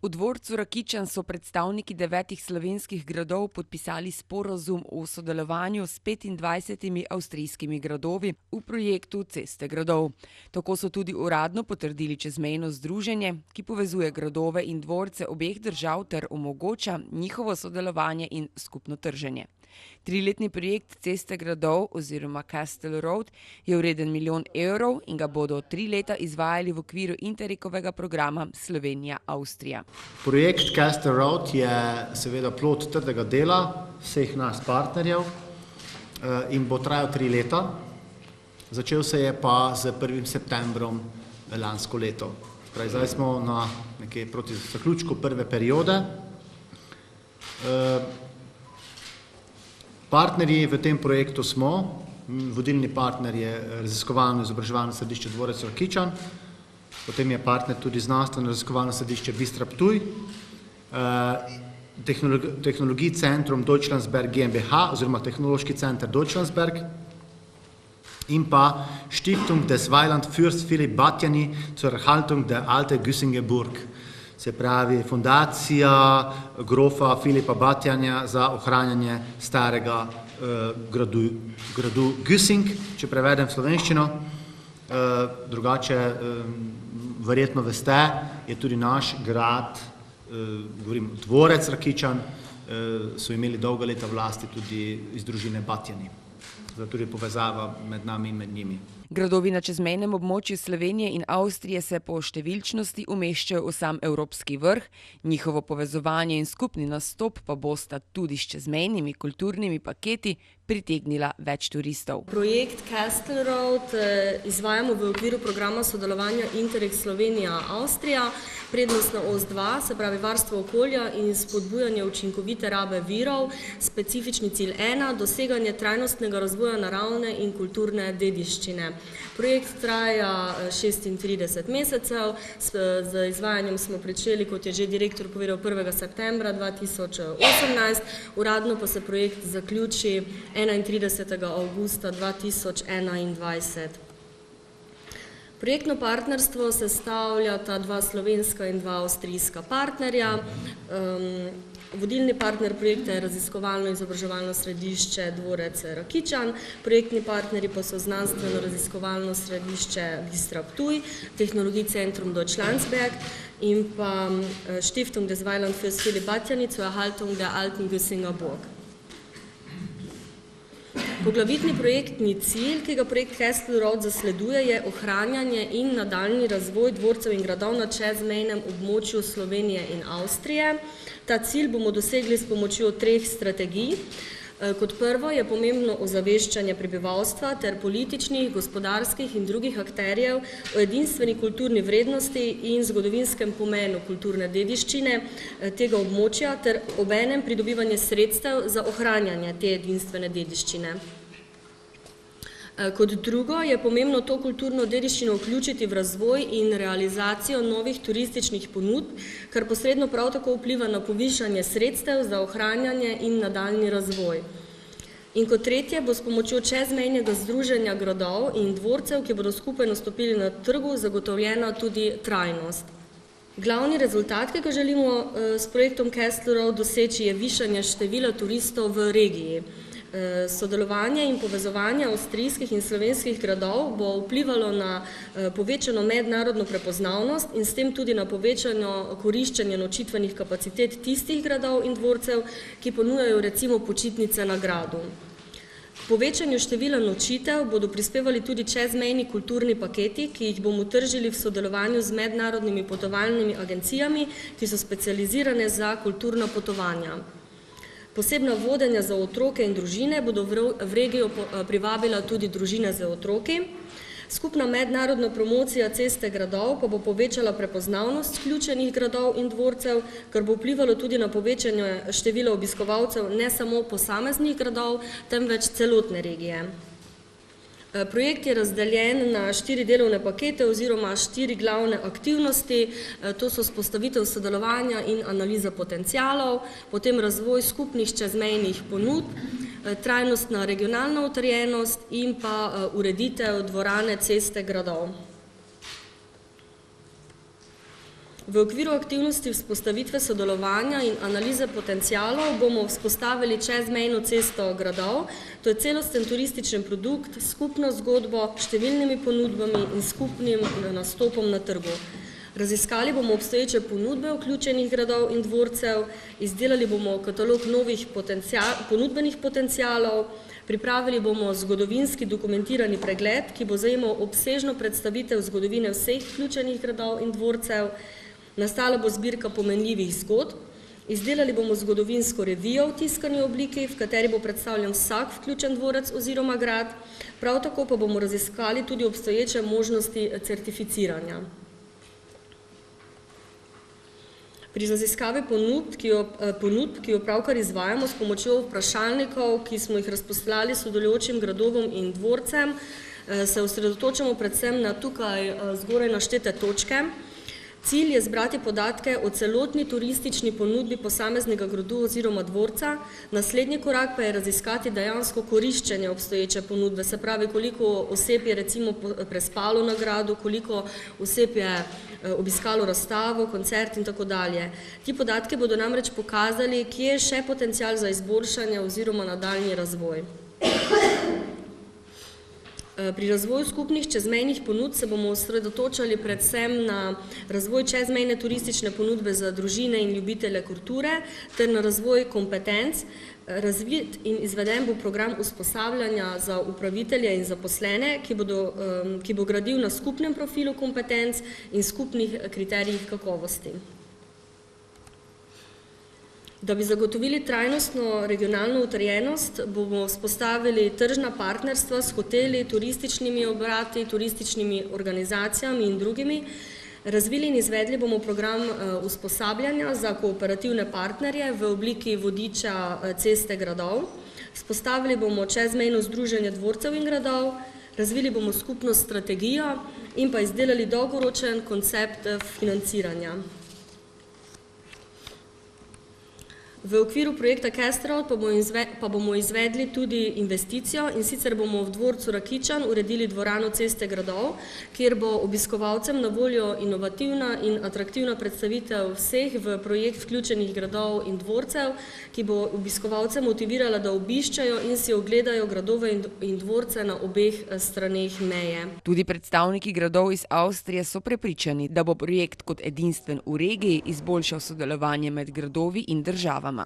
V dvorcu Rakičan so predstavniki 9 slovenskih gradov podpisali sporazum o sodelovanju s 25 avstrijskimi gradovi v projektu Ceste gradov. Tako so tudi uradno potrdili čezmejno združenje, ki povezuje gradove in dvorce obeh držav ter omogoča njihovo sodelovanje in skupno trženje. 3-letni projekt Ceste gradov oziroma Castle Road je vreden 1 milijon evrov in ga bodo 3 leta izvajali v okviru Interregovega programa Slovenija-Avstrija. Projekt Castle Road je seveda plod trdega dela vseh nas partnerjev in bo trajal 3 leta. Začel se je pa z 1. septembrom lansko leto. Zdaj smo nekje proti zaključku prve periode. Partnerji v tem projektu smo, vodilni partner je raziskovalno izobraževalno središče Dvorec Rakičan, potem je partner tudi znanstveno raziskovalno središče Bistra Ptuj, tehnologij Centrum Deutschlandsberg GmbH oziroma Tehnološki center Deutschlandsberg in pa Stiftung des Weiland Fürst Philipp Batjani zur Erhaltung der Alte Güssinger Burg. Se pravi fundacija grofa Filipa Batjanja za ohranjanje starega gradu Güssing, če prevedem v slovenščino. Drugače, verjetno veste, je tudi naš grad, govorim Dvorec Rakičan, so imeli dolga leta vlasti tudi iz družine Batjani. Zato tudi povezava med nami in med njimi. Gradovi na čezmejnem območju Slovenije in Avstrije se po številčnosti umeščajo v sam evropski vrh, njihovo povezovanje in skupni nastop pa bosta tudi s čezmejnimi kulturnimi paketi pritegnila več turistov. Projekt Castle Road izvajamo v okviru programa sodelovanja Interreg Slovenija-Avstrija, prednostna os 2, se pravi varstvo okolja in spodbujanje učinkovite rabe virov, specifični cilj 1, doseganje trajnostnega razvoja naravne in kulturne dediščine. Projekt traja 36 mesecev, z izvajanjem smo pričeli, kot je že direktor povedal, 1. septembra 2018, uradno pa se projekt zaključi 31. avgusta 2021. Projektno partnerstvo sestavljata 2 slovenska in 2 avstrijska partnerja. Vodilni partner projekta je raziskovalno izobraževalno središče Dvorec Rakičan, projektni partnerji pa so znanstveno-raziskovalno središče Bistra Ptuj, Tehnologij Centrum Deutschlandsberg in pa Stiftung des Weiland Fürst Philipp Batjani zur Erhaltung der Alten Güssinger Burg. Poglavitni projektni cilj, ki ga projekt Castle Road zasleduje, je ohranjanje in nadaljnji razvoj dvorcev in gradov na čezmejnem območju Slovenije in Avstrije. Ta cilj bomo dosegli s pomočjo 3 strategij. Kot prvo je pomembno ozaveščanje prebivalstva ter političnih, gospodarskih in drugih akterjev o edinstveni kulturni vrednosti in zgodovinskem pomenu kulturne dediščine tega območja ter obenem pridobivanje sredstev za ohranjanje te edinstvene dediščine. Kot drugo je pomembno to kulturno dediščino vključiti v razvoj in realizacijo novih turističnih ponudb, kar posredno prav tako vpliva na povišanje sredstev za ohranjanje in nadaljnji razvoj. In kot tretje bo s pomočjo čezmejnega združenja gradov in dvorcev, ki bodo skupaj nastopili na trgu, zagotovljena tudi trajnost. Glavni rezultat, ki ga želimo s projektom Castle Road doseči, je višanje števila turistov v regiji. Sodelovanje in povezovanje avstrijskih in slovenskih gradov bo vplivalo na povečano mednarodno prepoznavnost in s tem tudi na povečano koriščenje nočitvenih kapacitet tistih gradov in dvorcev, ki ponujajo recimo počitnice na gradu. K povečanju števila nočitev bodo prispevali tudi čezmejni kulturni paketi, ki jih bomo tržili v sodelovanju z mednarodnimi potovalnimi agencijami, ki so specializirane za kulturna potovanja. Posebna vodenja za otroke in družine bodo v regijo privabila tudi družine z otroki. Skupna mednarodna promocija Ceste gradov pa bo povečala prepoznavnost vključenih gradov in dvorcev, kar bo vplivalo tudi na povečanje števila obiskovalcev ne samo posameznih gradov, temveč celotne regije. Projekt je razdeljen na 4 delovne pakete oziroma 4 glavne aktivnosti, to so vzpostavitev sodelovanja in analiza potencialov, potem razvoj skupnih čezmejnih ponudb, trajnostna regionalna utrjenost in pa ureditev dvorane Ceste gradov. V okviru aktivnosti vzpostavitve sodelovanja in analize potencialov bomo vzpostavili čezmejno cesto gradov. To je celosten turističen produkt, skupno zgodbo, številnimi ponudbami in skupnim nastopom na trgu. Raziskali bomo obstoječe ponudbe vključenih gradov in dvorcev, izdelali bomo katalog novih ponudbenih potencialov, pripravili bomo zgodovinski dokumentirani pregled, ki bo zajemal obsežno predstavitev zgodovine vseh vključenih gradov in dvorcev, nastala bo zbirka pomenljivih zgodb, izdelali bomo zgodovinsko revijo v tiskani obliki, v kateri bo predstavljen vsak vključen dvorec oziroma grad, prav tako pa bomo raziskali tudi obstoječe možnosti certificiranja. Pri raziskavi ponudb, ki jo pravkar izvajamo s pomočjo vprašalnikov, ki smo jih razposlali sodelujočim gradovom in dvorcem, se osredotočamo predvsem na tukaj zgoraj naštete točke. Cilj je zbrati podatke o celotni turistični ponudbi posameznega gradu oziroma dvorca. Naslednji korak pa je raziskati dejansko koriščenje obstoječe ponudbe, se pravi, koliko oseb je recimo prespalo na gradu, koliko oseb je obiskalo razstavo, koncert in tako dalje. Ti podatki bodo namreč pokazali, kje je še potencial za izboljšanje oziroma nadaljnji razvoj. Pri razvoju skupnih čezmejnih ponudb se bomo osredotočali predvsem na razvoj čezmejne turistične ponudbe za družine in ljubitelje kulture ter na razvoj kompetenc. Razvit in izveden bo program usposabljanja za upravitelje in zaposlene, ki bo gradil na skupnem profilu kompetenc in skupnih kriterijih kakovosti. Da bi zagotovili trajnostno regionalno utrjenost, bomo vzpostavili tržna partnerstva s hoteli, turističnimi obrati, turističnimi organizacijami in drugimi. Razvili in izvedli bomo program usposabljanja za kooperativne partnerje v obliki vodiča ceste gradov. Vzpostavili bomo čezmejno združenje dvorcev in gradov, razvili bomo skupno strategijo in pa izdelali dolgoročen koncept financiranja. V okviru projekta Castrout pa bomo izvedli tudi investicijo, in sicer bomo v dvorcu Rakičan uredili dvorano ceste gradov, kjer bo obiskovalcem na voljo inovativna in atraktivna predstavitev vseh v projekt vključenih gradov in dvorcev, ki bo obiskovalce motivirala, da obiščajo in si ogledajo gradove in dvorce na obeh straneh meje. Tudi predstavniki gradov iz Avstrije so prepričani, da bo projekt kot edinstven v regiji izboljšal sodelovanje med gradovi in državama.